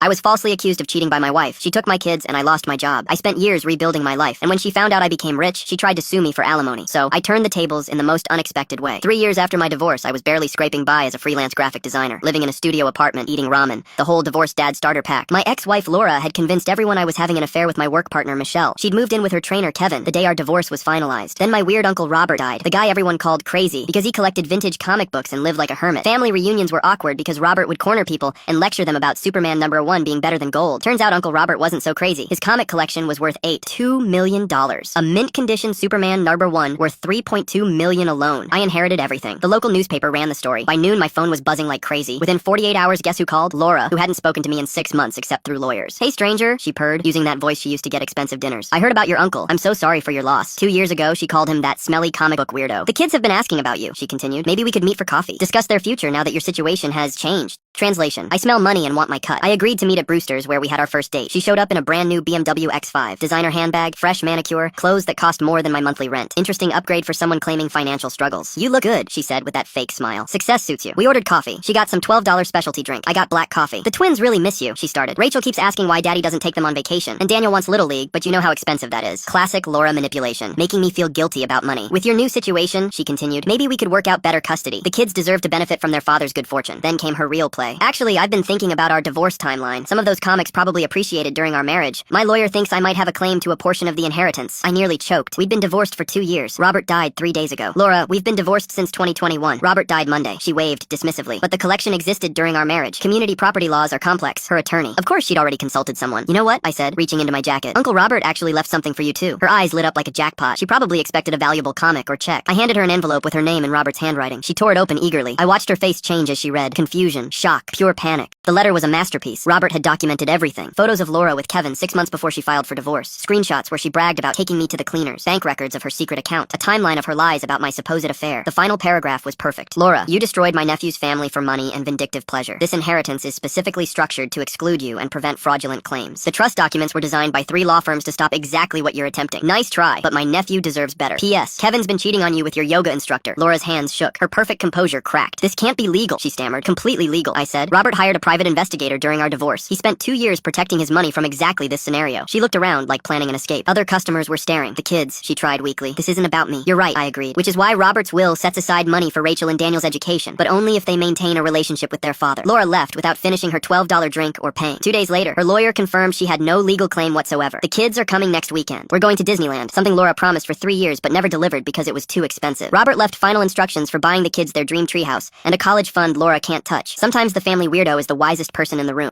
I was falsely accused of cheating by my wife. She took my kids and I lost my job. I spent years rebuilding my life, and when she found out I became rich, she tried to sue me for alimony. So I turned the tables in the most unexpected way. 3 years after my divorce, I was barely scraping by as a freelance graphic designer, living in a studio apartment, eating ramen, the whole divorced dad starter pack. My ex-wife Laura had convinced everyone I was having an affair with my work partner Michelle. She'd moved in with her trainer Kevin the day our divorce was finalized. Then my weird uncle Robert died, the guy everyone called crazy because he collected vintage comic books and lived like a hermit. Family reunions were awkward because Robert would corner people and lecture them about Superman #1 being better than gold. Turns out Uncle Robert wasn't so crazy. His comic collection was worth $2 million. A mint condition Superman #1 worth $3.2 million alone. I inherited everything. The local newspaper ran the story. By noon, my phone was buzzing like crazy. Within 48 hours, guess who called? Laura, who hadn't spoken to me in 6 months except through lawyers. Hey stranger, she purred, using that voice she used to get expensive dinners. I heard about your uncle. I'm so sorry for your loss. 2 years ago, she called him that smelly comic book weirdo. The kids have been asking about you, she continued. Maybe we could meet for coffee. Discuss their future now that your situation has changed. Translation: I smell money and want my cut. I agreed to meet at Brewster's where we had our first date. She showed up in a brand new BMW X5, designer handbag, fresh manicure, clothes that cost more than my monthly rent. Interesting upgrade for someone claiming financial struggles. You look good, she said with that fake smile. Success suits you. We ordered coffee. She got some $12 specialty drink. I got black coffee. The twins really miss you, she started. Rachel keeps asking why daddy doesn't take them on vacation. And Daniel wants Little League, but you know how expensive that is. Classic Laura manipulation, making me feel guilty about money. With your new situation, she continued, maybe we could work out better custody. The kids deserve to benefit from their father's good fortune. Then came her real play. Actually, I've been thinking about our divorce timeline. Some of those comics probably appreciated during our marriage. My lawyer thinks I might have a claim to a portion of the inheritance. I nearly choked. We'd been divorced for 2 years. Robert died 3 days ago. Laura, we've been divorced since 2021. Robert died Monday. She waved dismissively. But the collection existed during our marriage. Community property laws are complex. Her attorney. Of course she'd already consulted someone. You know what? I said, reaching into my jacket. Uncle Robert actually left something for you too. Her eyes lit up like a jackpot. She probably expected a valuable comic or check. I handed her an envelope with her name in Robert's handwriting. She tore it open eagerly. I watched her face change as she read. Confusion, shock, pure panic. The letter was a masterpiece. Robert had documented everything. Photos of Laura with Kevin 6 months before she filed for divorce. Screenshots where she bragged about taking me to the cleaners. Bank records of her secret account. A timeline of her lies about my supposed affair. The final paragraph was perfect. Laura, you destroyed my nephew's family for money and vindictive pleasure. This inheritance is specifically structured to exclude you and prevent fraudulent claims. The trust documents were designed by 3 law firms to stop exactly what you're attempting. Nice try, but my nephew deserves better. P.S. Kevin's been cheating on you with your yoga instructor. Laura's hands shook. Her perfect composure cracked. This can't be legal, she stammered. Completely legal, I said. Robert hired a private investigator during our divorce. He spent 2 years protecting his money from exactly this scenario. She looked around like planning an escape. Other customers were staring. The kids, she tried weakly. This isn't about me. You're right, I agreed. Which is why Robert's will sets aside money for Rachel and Daniel's education, but only if they maintain a relationship with their father. Laura left without finishing her $12 drink or paying. 2 days later, her lawyer confirmed she had no legal claim whatsoever. The kids are coming next weekend. We're going to Disneyland, something Laura promised for 3 years but never delivered because it was too expensive. Robert left final instructions for buying the kids their dream treehouse and a college fund Laura can't touch. Sometimes the family weirdo is the wisest person in the room.